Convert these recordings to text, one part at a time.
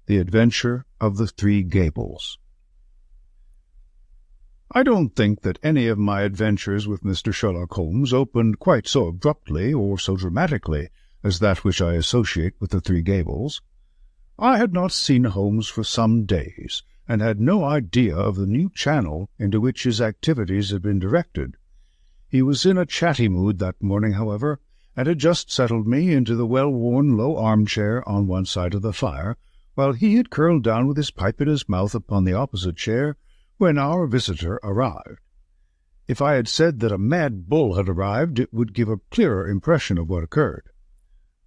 The Adventure of the Three Gables. I don't think that any of my adventures with Mr. Sherlock Holmes opened quite so abruptly or so dramatically as that which I associate with the Three Gables. I had not seen Holmes for some days, and had no idea of the new channel into which his activities had been directed. He was in a chatty mood that morning, however, and had just settled me into the well-worn low armchair on one side of the fire, while he had curled down with his pipe in his mouth upon the opposite chair, when our visitor arrived. If I had said that a mad bull had arrived, it would give a clearer impression of what occurred.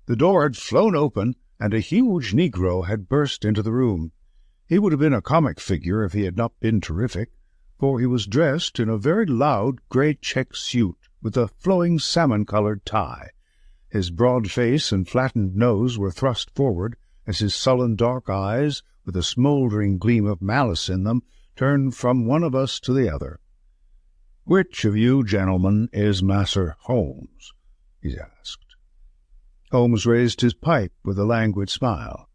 The door had flown open, and a huge negro had burst into the room. He would have been a comic figure if he had not been terrific, for he was dressed in a very loud grey check suit with a flowing salmon-coloured tie. His broad face and flattened nose were thrust forward, as his sullen dark eyes, with a smouldering gleam of malice in them, turned from one of us to the other. "Which of you gentlemen is Master Holmes?" he asked. Holmes raised his pipe with a languid smile.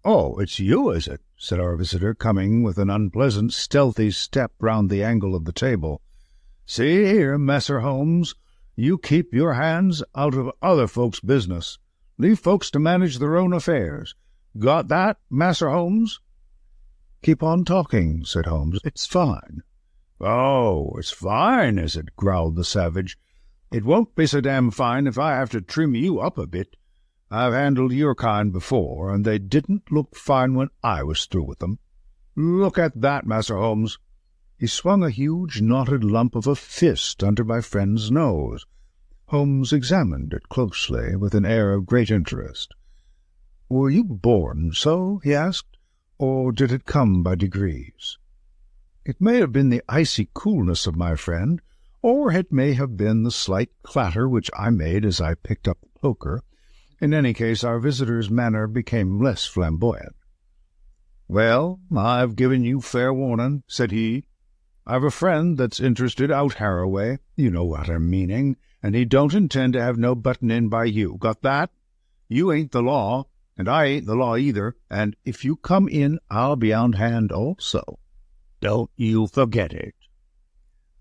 "Oh, it's you, is it?" said our visitor, coming with an unpleasant, stealthy step round the angle of the table. "See here, Master Holmes, you keep your hands out of other folks' business. Leave folks to manage their own affairs. Got that, Master Holmes?" "Keep on talking," said Holmes. "It's fine." "Oh, it's fine, is it?" growled the savage. "It won't be so damn fine if I have to trim you up a bit. I've handled your kind before, and they didn't look fine when I was through with them. Look at that, Master Holmes." He swung a huge knotted lump of a fist under my friend's nose. Holmes examined it closely, with an air of great interest. "Were you born so?" he asked, "or did it come by degrees?" It may have been the icy coolness of my friend, or it may have been the slight clatter which I made as I picked up the poker. In any case, our visitor's manner became less flamboyant. "Well, I've given you fair warning," said he. "I've a friend that's interested out Harrow way, you know what I'm meaning, and he don't intend to have no buttin' in by you. Got that? You ain't the law, and I ain't the law either, and if you come in, I'll be on hand also. Don't you forget it."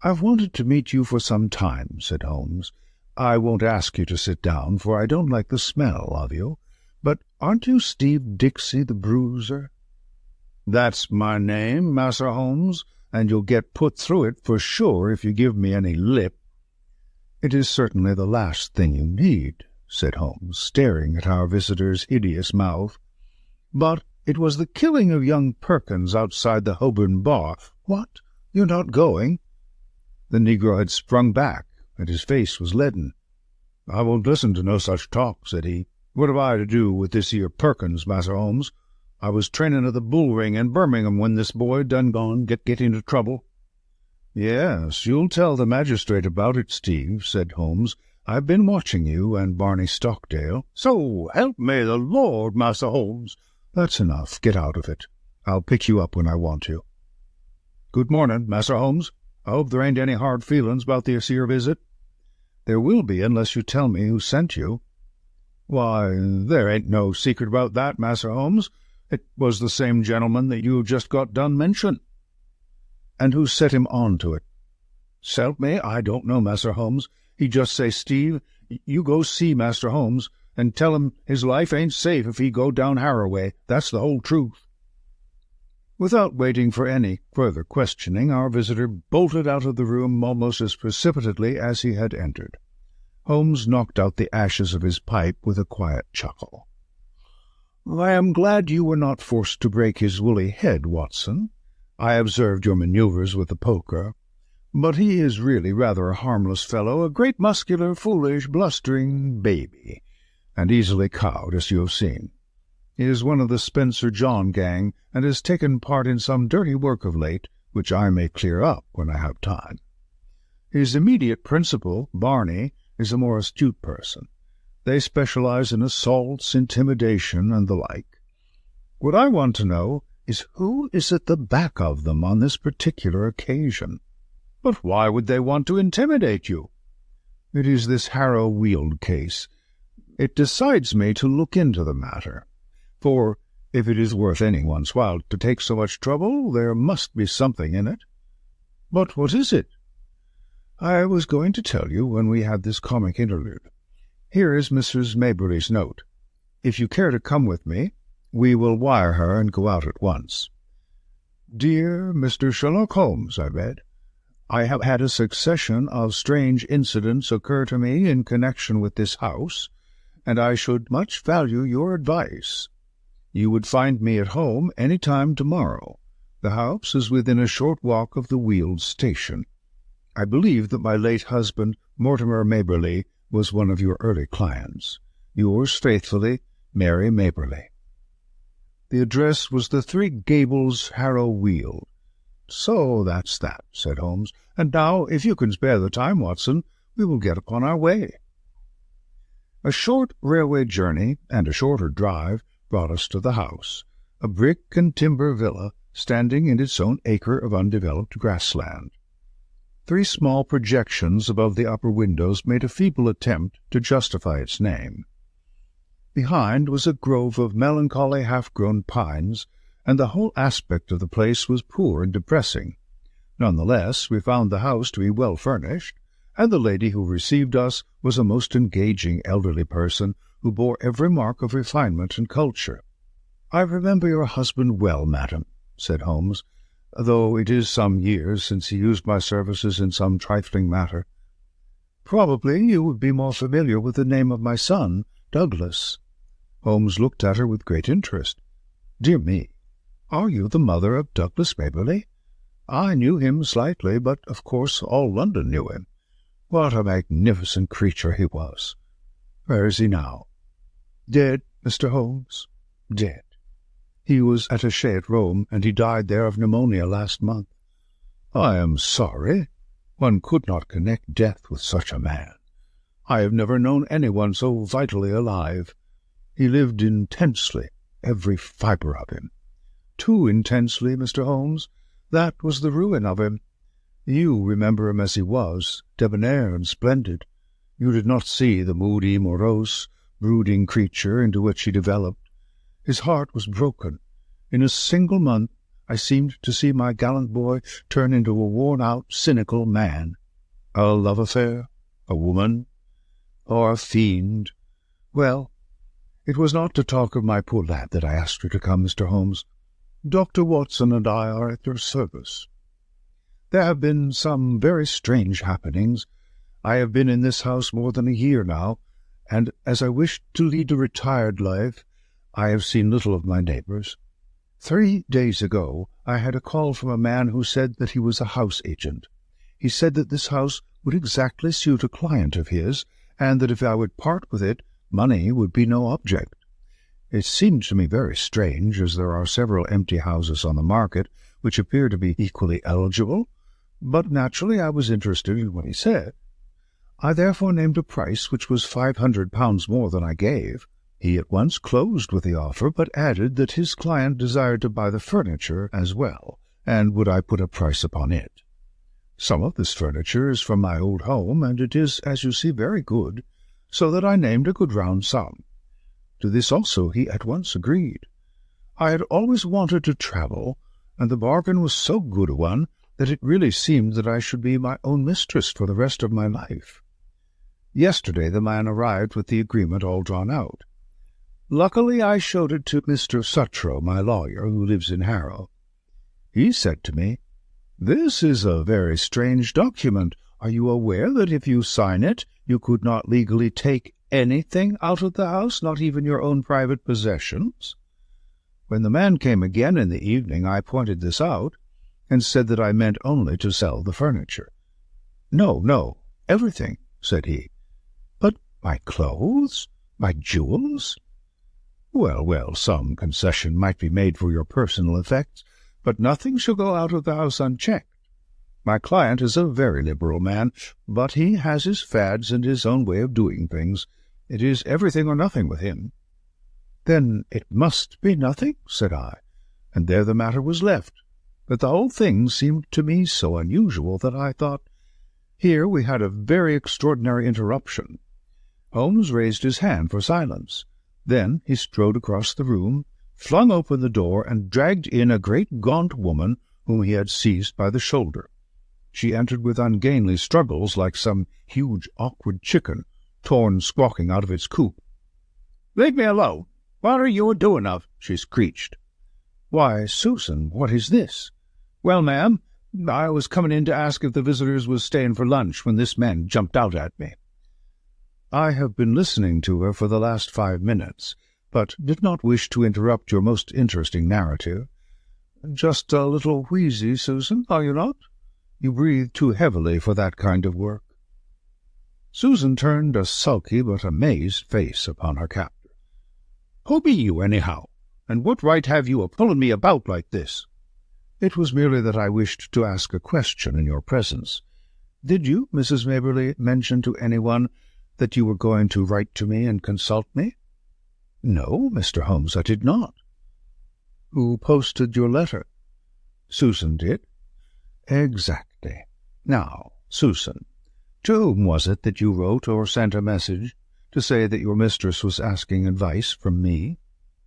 "I've wanted to meet you for some time," said Holmes. "I won't ask you to sit down, for I don't like the smell of you. But aren't you Steve Dixie the bruiser?" "That's my name, Master Holmes, and you'll get put through it for sure if you give me any lip." "It is certainly the last thing you need," said Holmes, staring at our visitor's hideous mouth. "But it was the killing of young Perkins outside the Holborn bar." "What? You're not going?" The negro had sprung back, and his face was leaden. "I won't listen to no such talk," said he. "What have I to do with this here Perkins, Master Holmes? I was trainin' at the bull ring in Birmingham when this boy done gone get into trouble." "Yes, you'll tell the magistrate about it, Steve," said Holmes. "I've been watching you and Barney Stockdale." "So help me the Lord, Master Holmes." "That's enough. Get out of it. I'll pick you up when I want you." "Good morning, Master Holmes. I hope there ain't any hard feelings about this here visit." "There will be unless you tell me who sent you." "Why, there ain't no secret about that, Master Holmes. It was the same gentleman that you've just got done mention." "And who set him on to it?" "S'help me, I don't know, Master Holmes. He just say, 'Steve, you go see Master Holmes, and tell him his life ain't safe if he go down Harrow way. That's the whole truth.'" Without waiting for any further questioning, our visitor bolted out of the room almost as precipitately as he had entered. Holmes knocked out the ashes of his pipe with a quiet chuckle. "I am glad you were not forced to break his woolly head, Watson. I observed your manoeuvres with the poker. But he is really rather a harmless fellow, a great muscular, foolish, blustering baby, and easily cowed, as you have seen. He is one of the Spencer John gang, and has taken part in some dirty work of late, which I may clear up when I have time. His immediate principal, Barney, is a more astute person. They specialize in assaults, intimidation, and the like. What I want to know is who is at the back of them on this particular occasion." "But why would they want to intimidate you?" "It is this Harrow Weald case. It decides me to look into the matter. For If it is worth anyone's while to take so much trouble, there must be something in it. But what is it? I was going to tell you when we had this comic interlude. Here is Mrs. Maberley's note. If you care to come with me, we will wire her and go out at once. Dear Mr. Sherlock Holmes, I read, I have had a succession of strange incidents occur to me in connection with this house, and I should much value your advice. You would find me at home any time tomorrow. The house is within a short walk of the Weald station. I believe that my late husband, Mortimer Maberley, was one of your early clients. Yours faithfully, Mary Maberley. The address was the Three Gables, Harrow Weald. So that's that, said Holmes. And now, if you can spare the time, Watson, we will get upon our way. A short railway journey and a shorter drive brought us to the house, a brick and timber villa standing in its own acre of undeveloped grassland. 3 small projections above the upper windows made a feeble attempt to justify its name. Behind was a grove of melancholy half-grown pines, and the whole aspect of the place was poor and depressing. None the less, we found the house to be well furnished, and the lady who received us was a most engaging elderly person who bore every mark of refinement and culture. "I remember your husband well, madam," said Holmes, "though it is some years since he used my services in some trifling matter. Probably you would be more familiar with the name of my son, Douglas." Holmes looked at her with great interest. "Dear me, are you the mother of Douglas Maberley? I knew him slightly, but of course all London knew him. What a magnificent creature he was! Where is he now?" "Dead, Mr. Holmes, dead. He was attaché at Rome, and he died there of pneumonia last month." "I am sorry. One could not connect death with such a man. I have never known anyone so vitally alive. He lived intensely, every fibre of him. Too intensely, Mr. Holmes. That was the ruin of him. You remember him as he was, debonair and splendid. You did not see the moody, morose, brooding creature into which he developed. His heart was broken. In a single month I seemed to see my gallant boy turn into a worn-out, cynical man. A love affair, a woman, or a fiend. Well, it was not to talk of my poor lad that I asked you to come, Mr. Holmes. Dr. Watson and I are at your service. There have been some very strange happenings. I have been in this house more than a year now, and as I wished to lead a retired life, I have seen little of my neighbours. 3 days ago I had a call from a man who said that he was a house agent. He said that this house would exactly suit a client of his, and that if I would part with it, money would be no object. It seemed to me very strange, as there are several empty houses on the market which appear to be equally eligible, but naturally I was interested in what he said. I therefore named a price which was £500 more than I gave. He at once closed with the offer, but added that his client desired to buy the furniture as well, and would I put a price upon it. Some of this furniture is from my old home, and it is, as you see, very good, so that I named a good round sum. To this also he at once agreed. I had always wanted to travel, and the bargain was so good a one that it really seemed that I should be my own mistress for the rest of my life. Yesterday the man arrived with the agreement all drawn out. Luckily I showed it to Mr. Suttrow, my lawyer, who lives in Harrow. He said to me, "This is a very strange document. Are you aware that if you sign it, you could not legally take anything out of the house, not even your own private possessions?" When the man came again in the evening, I pointed this out, and said that I meant only to sell the furniture. "No, everything," said he. "But my clothes, my jewels?" Well, some concession might be made for your personal effects, but nothing shall go out of the house unchecked. My client is a very liberal man, but he has his fads and his own way of doing things. It is everything or nothing with him." "Then it must be nothing," said I, and there the matter was left. But the whole thing seemed to me so unusual that I thought, here we had a very extraordinary interruption. Holmes raised his hand for silence. Then he strode across the room, flung open the door, and dragged in a great gaunt woman whom he had seized by the shoulder. She entered with ungainly struggles like some huge awkward chicken, torn squawking out of its coop. "Leave me alone! What are you a-doing of?" she screeched. "Why, Susan, what is this?" "Well, ma'am, I was coming in to ask if the visitors was staying for lunch when this man jumped out at me." I have been listening to her for the last 5 minutes, but did not wish to interrupt your most interesting narrative. Just a little wheezy, Susan, are you not? You breathe too heavily for that kind of work. Susan turned a sulky but amazed face upon her captor. "Who be you, anyhow? And what right have you a-pulling me about like this?" "It was merely that I wished to ask a question in your presence. Did you, Mrs. Maberley, mention to anyone that you were going to write to me and consult me?" "No, Mr. Holmes, I did not." "Who posted your letter?" "Susan did." "Exactly. Now, Susan, to whom was it that you wrote or sent a message to say that your mistress was asking advice from me?"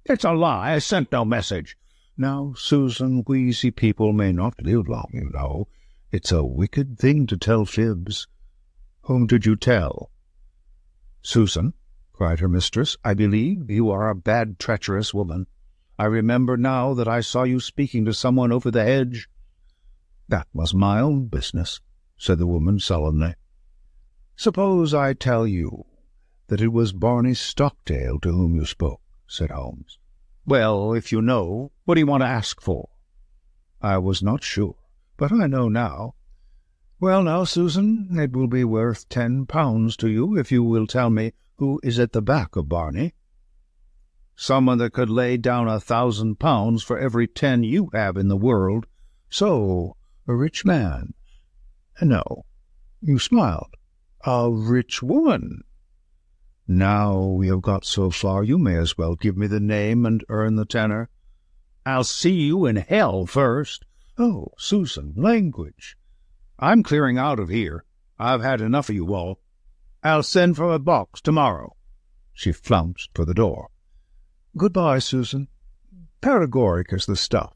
"It's a lie. I sent no message." "Now, Susan, wheezy people may not live long, you know. It's a wicked thing to tell fibs." "Whom did you tell?" "Susan," cried her mistress, "I believe you are a bad, treacherous woman. I remember now that I saw you speaking to someone over the hedge." "That was my own business," said the woman sullenly. "Suppose I tell you that it was Barney Stockdale to whom you spoke," said Holmes. "Well, if you know, what do you want to ask for?" "I was not sure, but I know now." "Well, now, Susan, it will be worth £10 to you if you will tell me who is at the back of Barney." "Someone that could lay down £1,000 for every 10 you have in the world." "So, a rich man?" "No." You smiled. "A rich woman?" "Now we have got so far, you may as well give me the name and earn the tenner." "I'll see you in hell first." "Oh, Susan, language." "I'm clearing out of here. I've had enough of you all. I'll send for a box tomorrow." She flounced for the door. "Goodbye, Susan. Paregoric is the stuff.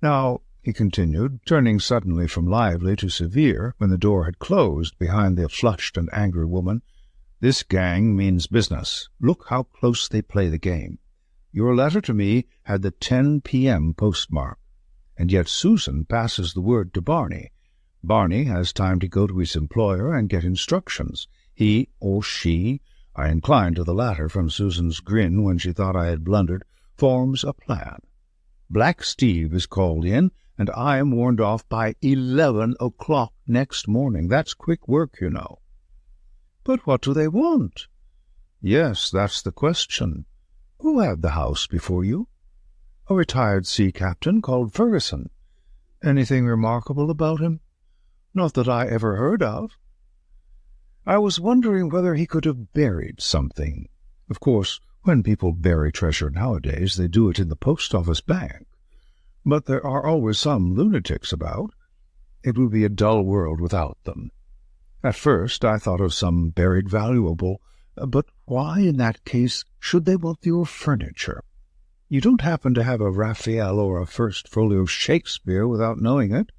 Now," he continued, turning suddenly from lively to severe when the door had closed behind the flushed and angry woman, "this gang means business. Look how close they play the game. Your letter to me had the 10 p.m. postmark, and yet Susan passes the word to Barney. Barney has time to go to his employer and get instructions. He or she, I inclined to the latter from Susan's grin when she thought I had blundered, forms a plan. Black Steve is called in, and I am warned off by 11 o'clock next morning. That's quick work, you know." "But what do they want?" "Yes, that's the question. Who had the house before you?" "A retired sea captain called Ferguson." "Anything remarkable about him?" "Not that I ever heard of." "I was wondering whether he could have buried something. Of course, when people bury treasure nowadays, they do it in the post-office bank. But there are always some lunatics about. It would be a dull world without them. At first I thought of some buried valuable, but why, in that case, should they want your furniture? You don't happen to have a Raphael or a First Folio Shakespeare without knowing it?"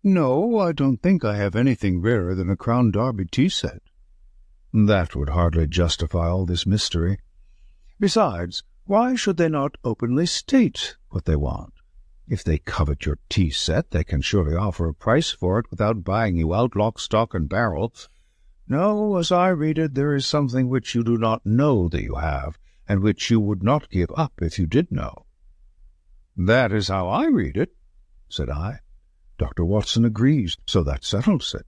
"No, I don't think I have anything rarer than a Crown Derby tea set." "That would hardly justify all this mystery. Besides, why should they not openly state what they want? If they covet your tea set, they can surely offer a price for it without buying you out lock, stock, and barrel. No, as I read it, there is something which you do not know that you have, and which you would not give up if you did know." "That is how I read it," said I. "Dr. Watson agrees, so that settles it."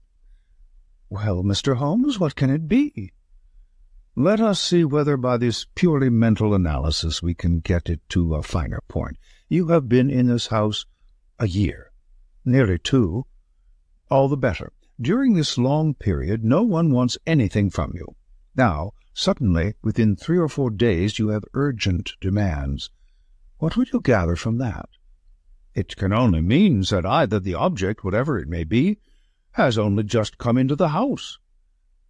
"Well, Mr. Holmes, what can it be?" "Let us see whether by this purely mental analysis we can get it to a finer point. You have been in this house a year, nearly 2. All the better. During this long period no one wants anything from you. Now, suddenly, within 3 or 4 days, you have urgent demands. What would you gather from that?" "It can only mean," said I, "that the object, whatever it may be, has only just come into the house."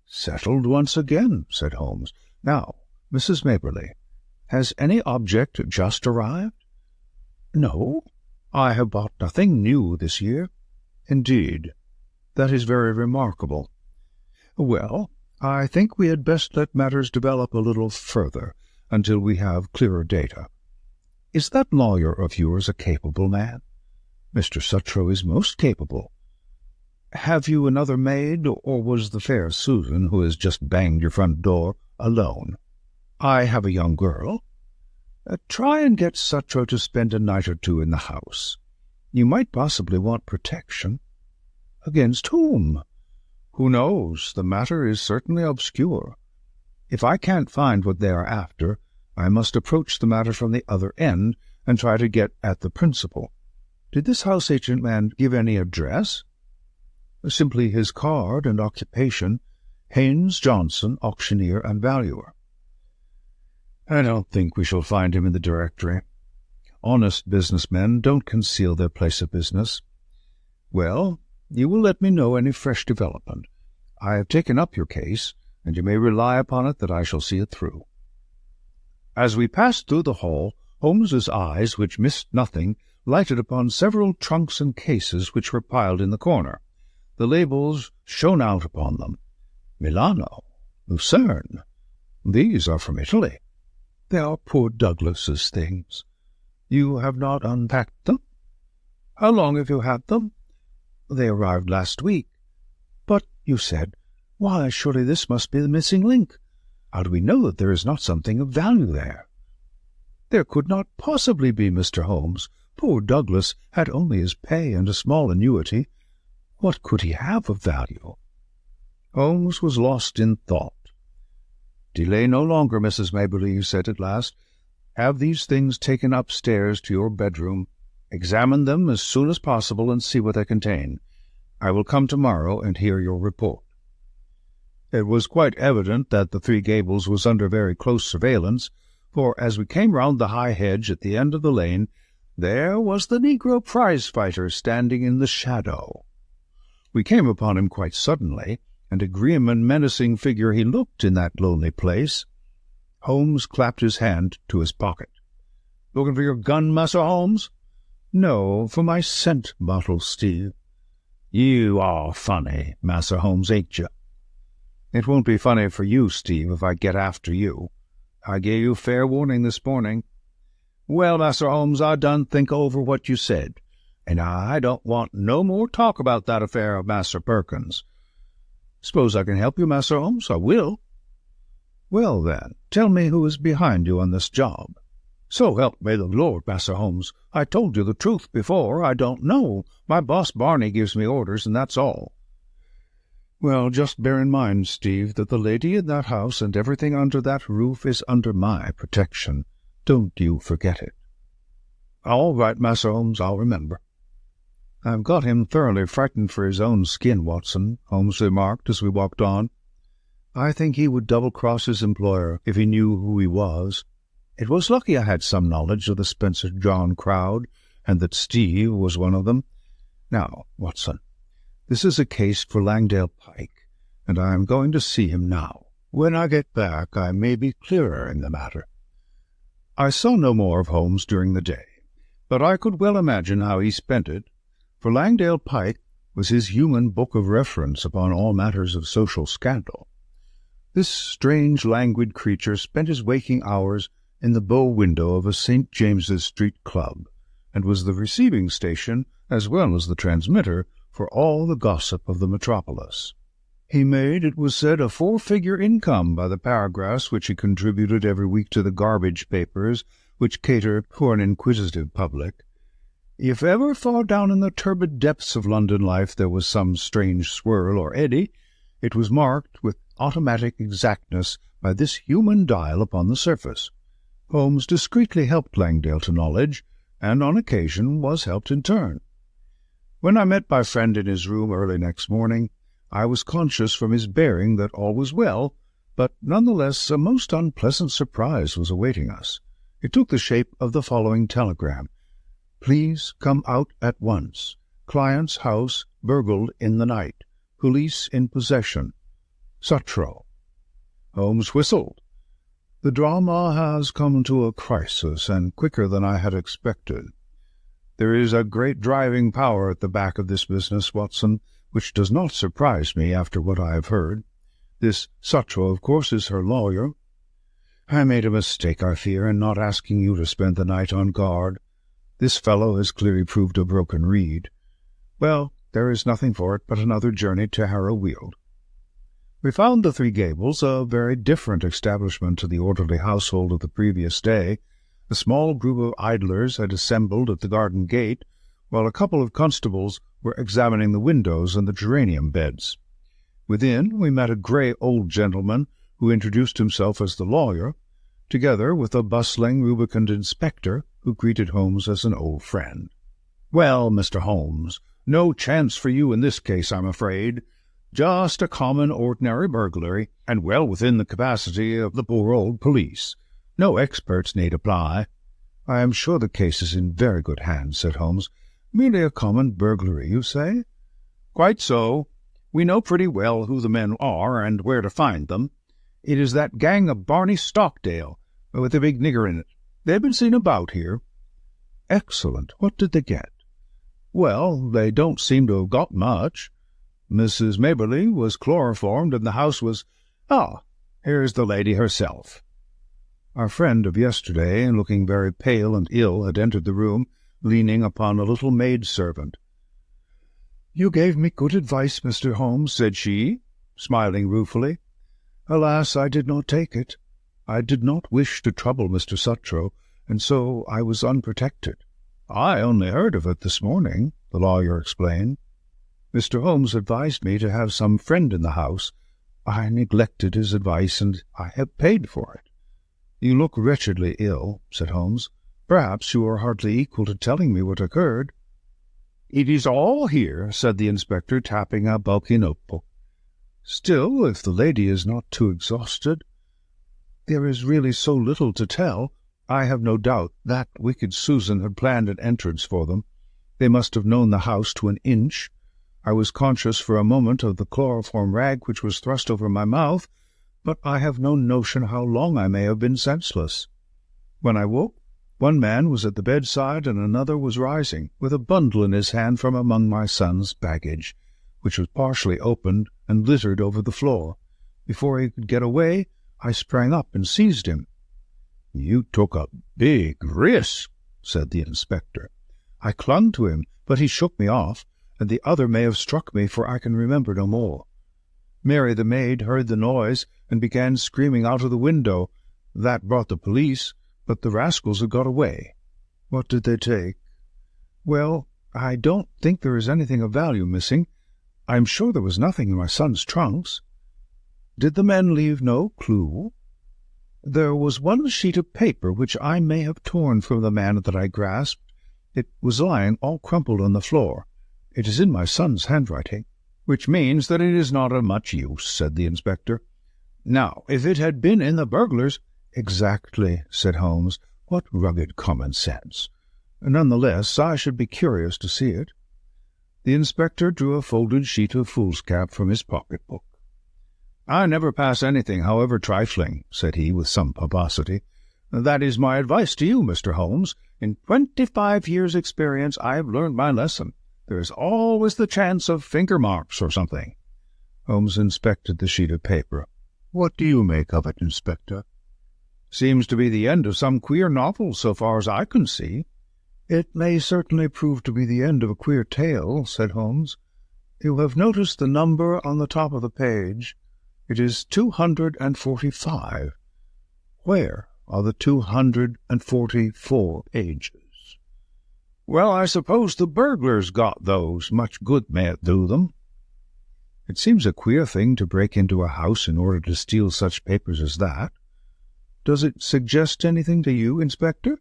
"Settled once again," said Holmes. "Now, Mrs. Maberley, Has any object just arrived?" "No, I have bought nothing new this year." "Indeed. That is very remarkable. Well, I think we had best let matters develop a little further until we have clearer data. Is that lawyer of yours a capable man?" "Mr. Suttrow is most capable." "Have you another maid, or was the fair Susan, who has just banged your front door, alone?" "I have a young girl." Try and get Suttrow to spend a night or two in the house. You might possibly want protection." "Against whom?" "Who knows? The matter is certainly obscure. If I can't find what they are after, I must approach the matter from the other end and try to get at the principal. Did this house-agent man give any address?" "Simply his card and occupation, Haynes Johnson, auctioneer and valuer." "I don't think we shall find him in the directory. Honest businessmen don't conceal their place of business. Well, you will let me know any fresh development. I have taken up your case, and you may rely upon it that I shall see it through." As we passed through the hall, Holmes's eyes, which missed nothing, lighted upon several trunks and cases which were piled in the corner. The labels shone out upon them. Milano, Lucerne. These are from Italy. They are poor Douglas's things. You have not unpacked them? How long have you had them? They arrived last week. But, you said, why, surely this must be the missing link. How do we know that there is not something of value there? There could not possibly be, Mr. Holmes. Poor Douglas had only his pay and a small annuity. What could he have of value? Holmes was lost in thought. "Delay no longer, Mrs. Maberley," he said at last. "Have these things taken upstairs to your bedroom. Examine them as soon as possible and see what they contain. I will come tomorrow and hear your report." It was quite evident that the Three Gables was under very close surveillance, for as we came round the high hedge at the end of the lane, there was the negro prize-fighter standing in the shadow. We came upon him quite suddenly, and a grim and menacing figure he looked in that lonely place. Holmes clapped his hand to his pocket. "Looking for your gun, Massa Holmes?" "No, for my scent bottle, Steve." "You are funny, Massa Holmes, ain't you?" "It won't be funny for you, Steve, if I get after you. I gave you fair warning this morning." "Well, Massa Holmes, I done think over what you said, and I don't want no more talk about that affair of Master Perkins. Suppose I can help you, Master Holmes? I will." "Well, then, tell me who is behind you on this job." "So help me the Lord, Master Holmes, I told you the truth before. I don't know. My boss Barney gives me orders, and that's all." "Well, just bear in mind, Steve, that the lady in that house and everything under that roof is under my protection. Don't you forget it." "All right, Master Holmes, I'll remember." "I've got him thoroughly frightened for his own skin, Watson," Holmes remarked as we walked on. "I think he would double-cross his employer if he knew who he was. It was lucky I had some knowledge of the Spencer John crowd, and that Steve was one of them. Now, Watson, this is a case for Langdale Pike, and I am going to see him now. When I get back, I may be clearer in the matter." I saw no more of Holmes during the day, but I could well imagine how he spent it, for Langdale Pike was his human book of reference upon all matters of social scandal. This strange, languid creature spent his waking hours in the bow window of a St. James's Street club, and was the receiving station as well as the transmitter for all the gossip of the metropolis. He made, it was said, a 4-figure income by the paragraphs which he contributed every week to the garbage papers which cater for an inquisitive public. If ever far down in the turbid depths of London life there was some strange swirl or eddy, it was marked with automatic exactness by this human dial upon the surface. Holmes discreetly helped Langdale to knowledge, and on occasion was helped in turn. When I met my friend in his room early next morning, I was conscious from his bearing that all was well, but none the less a most unpleasant surprise was awaiting us. It took the shape of the following telegram: "Please come out at once. Client's house burgled in the night. Police in possession. Suttrow." Holmes whistled. The drama has come to a crisis, and quicker than I had expected. There is a great driving power at the back of this business, Watson, which does not surprise me after what I have heard. This Sutro, of course, is her lawyer. I made a mistake, I fear, in not asking you to spend the night on guard. This fellow has clearly proved a broken reed. Well, there is nothing for it but another journey to Harrow Weald. We found the Three Gables a very different establishment to the orderly household of the previous day. A small group of idlers had assembled at the garden gate, while a couple of constables were examining the windows and the geranium beds. Within we met a grey old gentleman who introduced himself as the lawyer, together with a bustling, rubicund inspector who greeted Holmes as an old friend. "Well, Mr. Holmes, no chance for you in this case, I'm afraid. Just a common, ordinary burglary, and well within the capacity of the poor old police. No experts need apply." "I am sure the case is in very good hands," said Holmes. "Merely a common burglary, you say?" "Quite so. We know pretty well who the men are and where to find them. It is that gang of Barney Stockdale, with the big nigger in it. They've been seen about here." "Excellent. What did they get?" "Well, they don't seem to have got much. Mrs. Maberley was chloroformed, and the house was— here's the lady herself." Our friend of yesterday, looking very pale and ill, had entered the room, leaning upon a little maid-servant. "You gave me good advice, Mr. Holmes," said she, smiling ruefully. "Alas, I did not take it. I did not wish to trouble Mr. Sutro, and so I was unprotected." "I only heard of it this morning," the lawyer explained. "Mr. Holmes advised me to have some friend in the house. I neglected his advice, and I have paid for it." "You look wretchedly ill," said Holmes. "Perhaps you are hardly equal to telling me what occurred." "It is all here," said the inspector, tapping a bulky notebook. "Still, if the lady is not too exhausted, there is really so little to tell. I have no doubt that wicked Susan had planned an entrance for them. They must have known the house to an inch. I was conscious for a moment of the chloroform rag which was thrust over my mouth, but I have no notion how long I may have been senseless. When I woke, one man was at the bedside and another was rising, with a bundle in his hand from among my son's baggage, which was partially opened and littered over the floor. Before he could get away, I sprang up and seized him." "You took a big risk," said the inspector. "I clung to him, but he shook me off, and the other may have struck me, for I can remember no more. Mary, the maid, heard the noise and began screaming out of the window. That brought the police, but the rascals had got away." "What did they take?" "Well, I don't think there is anything of value missing. I am sure there was nothing in my son's trunks." "Did the men leave no clue?" "There was one sheet of paper which I may have torn from the man that I grasped. It was lying all crumpled on the floor. It is in my son's handwriting." "Which means that it is not of much use," said the inspector. "Now, if it had been in the burglar's—" "Exactly," said Holmes. "What rugged common sense! None the less, I should be curious to see it." The inspector drew a folded sheet of foolscap from his pocket-book. "I never pass anything, however trifling," said he with some pomposity. "That is my advice to you, Mr. Holmes. In 25 years' experience I have learned my lesson. There is always the chance of finger marks or something." Holmes inspected the sheet of paper. "What do you make of it, Inspector?" "Seems to be the end of some queer novel, so far as I can see." "It may certainly prove to be the end of a queer tale," said Holmes. "You have noticed the number on the top of the page. It is 245. Where are the 244 pages?" "Well, I suppose the burglars got those. Much good may it do them." "It seems a queer thing to break into a house in order to steal such papers as that. Does it suggest anything to you, Inspector?"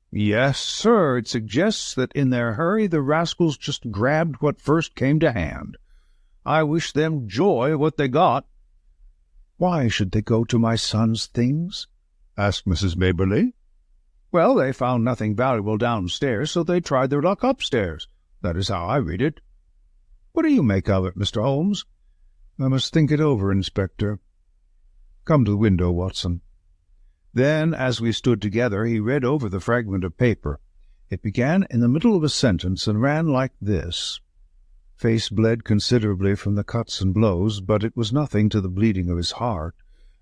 "Yes, sir. It suggests that in their hurry the rascals just grabbed what first came to hand. I wish them joy of what they got." "Why should they go to my son's things?" asked Mrs. Maberley. "Well, they found nothing valuable downstairs, so they tried their luck upstairs. That is how I read it. What do you make of it, Mr. Holmes?" "I must think it over, Inspector. Come to the window, Watson." Then, as we stood together, he read over the fragment of paper. It began in the middle of a sentence and ran like this. Face bled considerably from the cuts and blows, but it was nothing to the bleeding of his heart,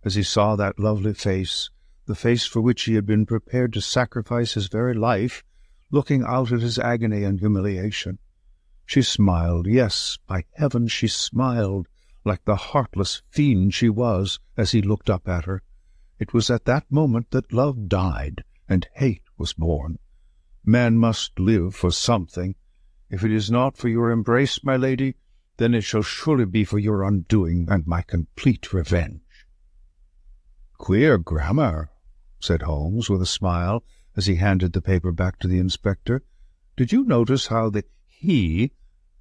as he saw that lovely face, the face for which he had been prepared to sacrifice his very life, looking out at his agony and humiliation. She smiled, yes, by heaven, she smiled, like the heartless fiend she was, as he looked up at her. It was at that moment that love died, and hate was born. Man must live for something. If it is not for your embrace, my lady, then it shall surely be for your undoing and my complete revenge. Queer grammar, said Holmes with a smile, as he handed the paper back to the inspector. Did you notice how the he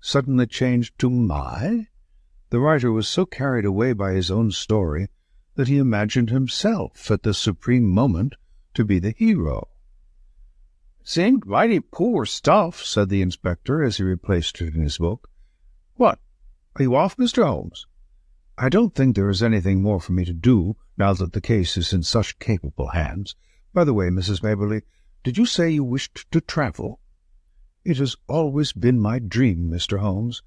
suddenly changed to my? The writer was so carried away by his own story that he imagined himself, at the supreme moment, to be the hero. "Seemed mighty poor stuff," said the inspector, as he replaced it in his book. "What, are you off, Mr. Holmes?" "I don't think there is anything more for me to do, now that the case is in such capable hands. By the way, Mrs. Maberley, did you say you wished to travel?" "It has always been my dream, Mr. Holmes."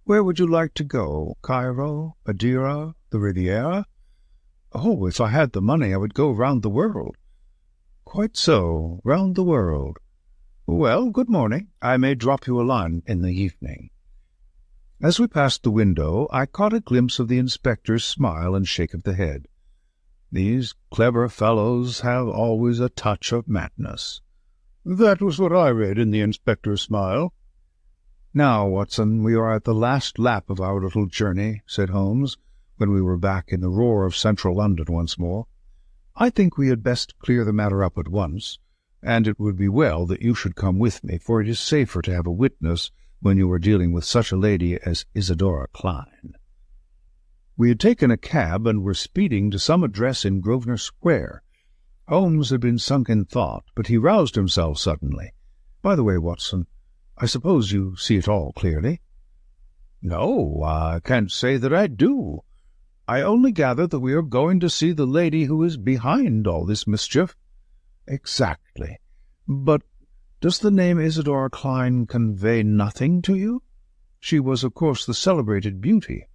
"Where would you like to go? Cairo, Madeira, the Riviera?" "Oh, if I had the money, I would go round the world." "Quite so, round the world. Well, good morning. I may drop you a line in the evening." As we passed the window, I caught a glimpse of the inspector's smile and shake of the head. These clever fellows have always a touch of madness. That was what I read in the inspector's smile. "Now, Watson, we are at the last lap of our little journey," said Holmes, when we were back in the roar of central London once more. "I think we had best clear the matter up at once, and it would be well that you should come with me, for it is safer to have a witness when you are dealing with such a lady as Isadora Klein." We had taken a cab and were speeding to some address in Grosvenor Square. Holmes had been sunk in thought, but he roused himself suddenly. "By the way, Watson, I suppose you see it all clearly?" "No, I can't say that I do. I only gather that we are going to see the lady who is behind all this mischief." "Exactly. But does the name Isadora Klein convey nothing to you? She was, of course, the celebrated beauty.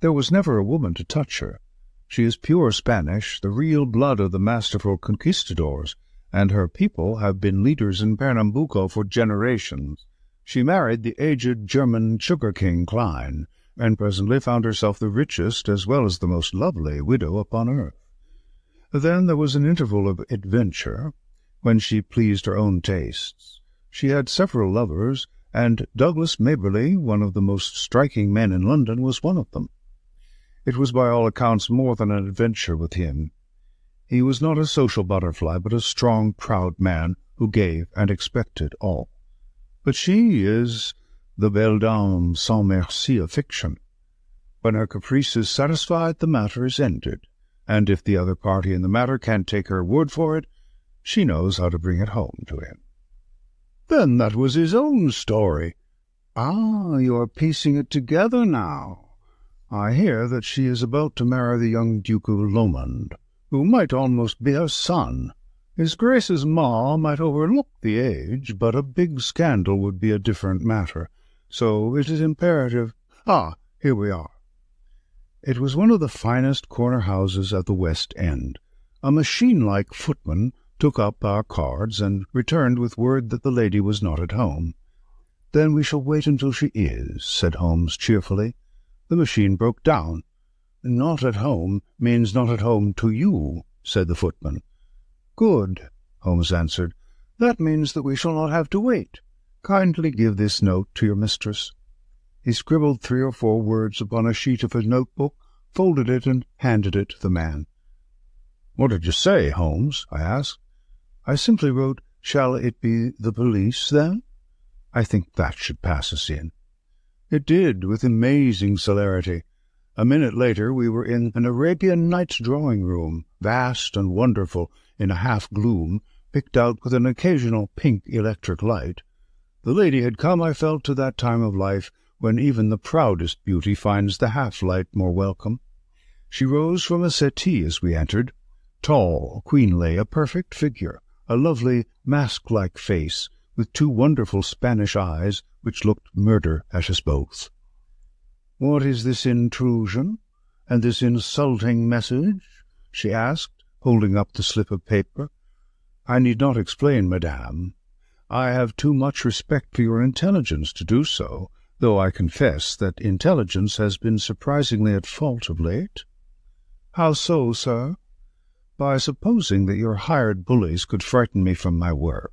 There was never a woman to touch her. She is pure Spanish, the real blood of the masterful conquistadors, and her people have been leaders in Pernambuco for generations. She married the aged German sugar king Klein, and presently found herself the richest as well as the most lovely widow upon earth. Then there was an interval of adventure, when she pleased her own tastes. She had several lovers, and Douglas Maberley, one of the most striking men in London, was one of them. It was by all accounts more than an adventure with him. He was not a social butterfly, but a strong, proud man who gave and expected all. But she is the belle dame sans merci of fiction. When her caprice is satisfied, the matter is ended, and if the other party in the matter can't take her word for it, she knows how to bring it home to him." "Then that was his own story." "Ah, you are piecing it together now. I hear that she is about to marry the young Duke of Lomond, who might almost be her son. His Grace's ma might overlook the age, but a big scandal would be a different matter. So it is imperative— here we are." It was one of the finest corner houses at the West End. A machine-like footman took up our cards and returned with word that the lady was not at home. "Then we shall wait until she is," said Holmes cheerfully. The machine broke down. "Not at home means not at home to you," said the footman. "Good," Holmes answered. "That means that we shall not have to wait. Kindly give this note to your mistress." He scribbled 3 or 4 words upon a sheet of his notebook, folded it, and handed it to the man. "What did you say, Holmes?" I asked. "I simply wrote, 'Shall it be the police, then?' I think that should pass us in." It did, with amazing celerity. A minute later we were in an Arabian Nights drawing-room, vast and wonderful, in a half-gloom, picked out with an occasional pink electric light. The lady had come, I felt, to that time of life when even the proudest beauty finds the half-light more welcome. She rose from a settee as we entered, Tall, queenly, a perfect figure, a lovely mask-like face, with two wonderful Spanish eyes which looked murder at us both. "What is this intrusion, and this insulting message?" she asked, holding up the slip of paper. "I need not explain, madame. I have too much respect for your intelligence to do so, though I confess that intelligence has been surprisingly at fault of late." "How so, sir?" "By supposing that your hired bullies could frighten me from my work.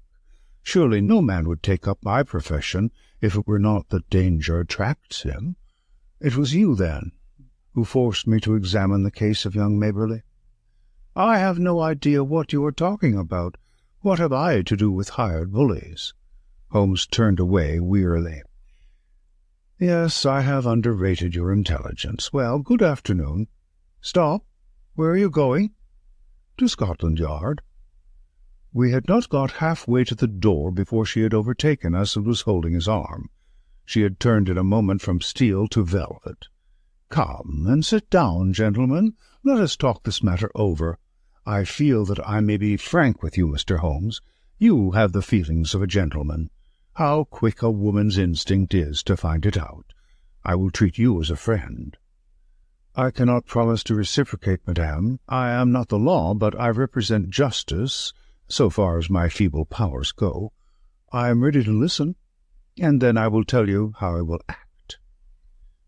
Surely no man would take up my profession if it were not that danger attracts him. It was you, then, who forced me to examine the case of young Maberley?" "I have no idea what you are talking about. What have I to do with hired bullies?" Holmes turned away wearily. "Yes, I have underrated your intelligence. Well, good afternoon. Stop. Where are you going?" "To Scotland Yard." We had not got half-way to the door before she had overtaken us and was holding his arm. She had turned in a moment from steel to velvet. "Come and sit down, gentlemen. Let us talk this matter over. I feel that I may be frank with you, Mr. Holmes. You have the feelings of a gentleman. How quick a woman's instinct is to find it out. I will treat you as a friend." "I cannot promise to reciprocate, madame. I am not the law, but I represent justice, so far as my feeble powers go. I am ready to listen, and then I will tell you how I will act.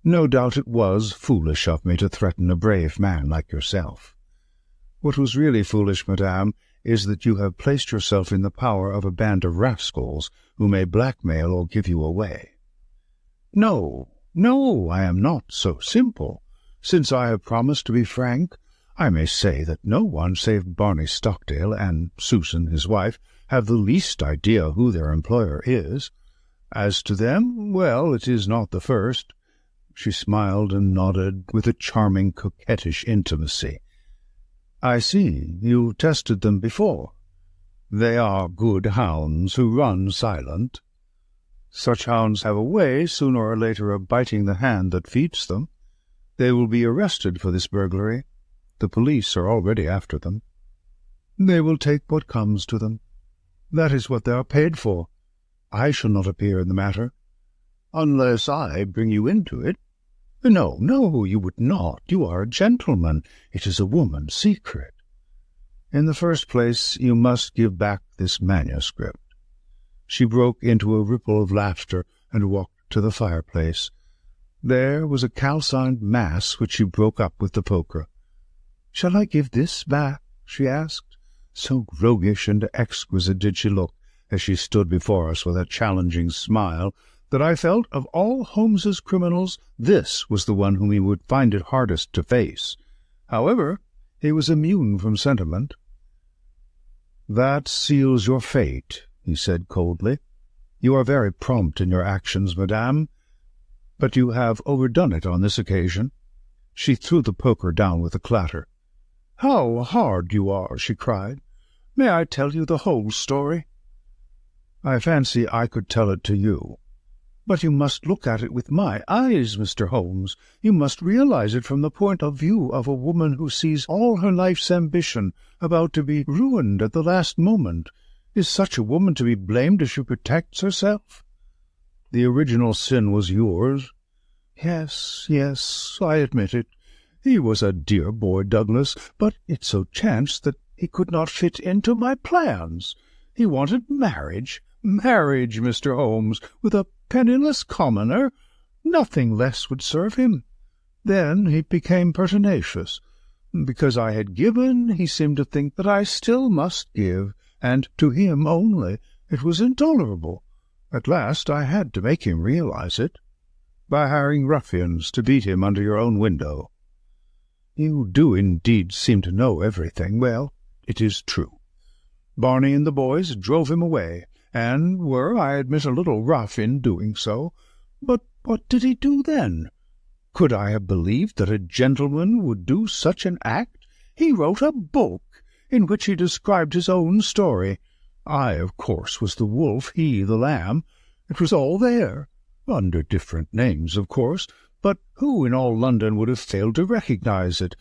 No doubt it was foolish of me to threaten a brave man like yourself. What was really foolish, madame, is that you have placed yourself in the power of a band of rascals who may blackmail or give you away." "No, no, I am not so simple. Since I have promised to be frank, I may say that no one save Barney Stockdale and Susan, his wife, have the least idea who their employer is. As to them, well, it is not the first." She smiled and nodded with a charming coquettish intimacy. "I see. You tested them before. They are good hounds who run silent. Such hounds have a way, sooner or later, of biting the hand that feeds them. They will be arrested for this burglary. The police are already after them. They will take what comes to them. That is what they are paid for. I shall not appear in the matter." "Unless I bring you into it." "No, no, you would not. You are a gentleman. It is a woman's secret. In the first place, you must give back this manuscript." She broke into a ripple of laughter and walked to the fireplace. There was a calcined mass which she broke up with the poker. "Shall I give this back?" she asked. So roguish and exquisite did she look as she stood before us with a challenging smile, that I felt of all Holmes's criminals this was the one whom he would find it hardest to face. However, he was immune from sentiment. "That seals your fate," he said coldly. "You are very prompt in your actions, madame, but you have overdone it on this occasion." She threw the poker down with a clatter. "How hard you are!" she cried. "May I tell you the whole story?" "I fancy I could tell it to you." "But you must look at it with my eyes, Mr. Holmes. You must realize it from the point of view of a woman who sees all her life's ambition about to be ruined at the last moment. Is such a woman to be blamed if she protects herself?" "The original sin was yours." Yes, I admit it. He was a dear boy, Douglas, but it so chanced that he could not fit into my plans. He wanted marriage, Mr. Holmes, with a penniless commoner. Nothing less would serve him. Then he became pertinacious. Because I had given, he seemed to think that I still must give, and to him only. It was intolerable. At last I had to make him realize it, by hiring ruffians to beat him under your own window." "You do indeed seem to know everything. Well, it is true. Barney and the boys drove him away, and were, I admit, a little rough in doing so. But what did he do then? Could I have believed that a gentleman would do such an act? He wrote a book in which he described his own story. I, of course, was the wolf, he the lamb. It was all there, under different names, of course, but who in all London would have failed to recognize it?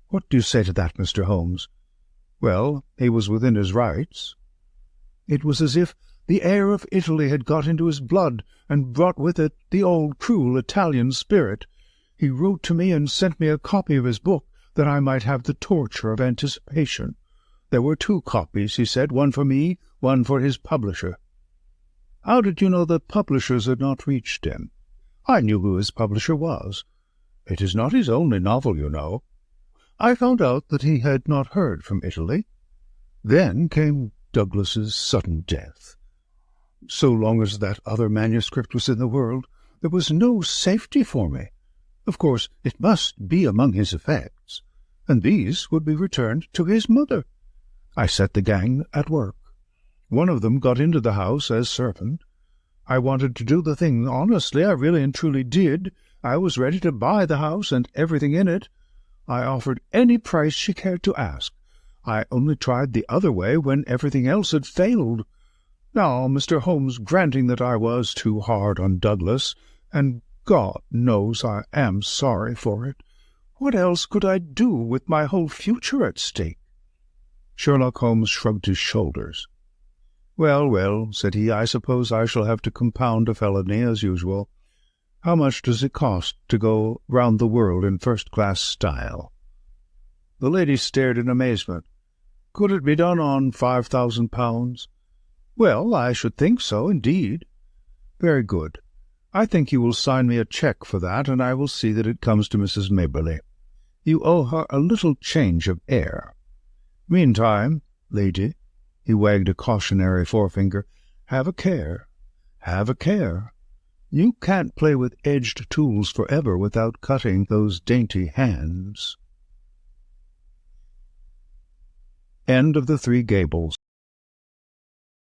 What do you say to that, Mr. Holmes?" Well, he was within his rights. It was as if the air of Italy had got into his blood and brought with it the old cruel Italian spirit. He wrote to me and sent me a copy of his book that I might have the torture of anticipation. There were 2 copies, he said, one for me, one for his publisher. How did you know the publishers had not reached him? I knew who his publisher was. It is not his only novel, you know. I found out that he had not heard from Italy. Then came Douglas's sudden death. So long as that other manuscript was in the world, there was no safety for me. Of course, it must be among his effects, and these would be returned to his mother. I set the gang at work. One of them got into the house as servant. I wanted to do the thing honestly, I really and truly did. I was ready to buy the house and everything in it. I offered any price she cared to ask. I only tried the other way when everything else had failed. Now, Mr. Holmes, granting that I was too hard on Douglas, and God knows I am sorry for it, what else could I do with my whole future at stake? Sherlock Holmes shrugged his shoulders. Well, well, said he, I suppose I shall have to compound a felony as usual. How much does it cost to go round the world in first-class style? The lady stared in amazement. Could it be done on £5,000? Well, I should think so, indeed. Very good. I think you will sign me a cheque for that, and I will see that it comes to Mrs. Maberley. You owe her a little change of air. Meantime, lady, he wagged a cautionary forefinger, have a care, have a care. You can't play with edged tools forever without cutting those dainty hands. End of the Three Gables.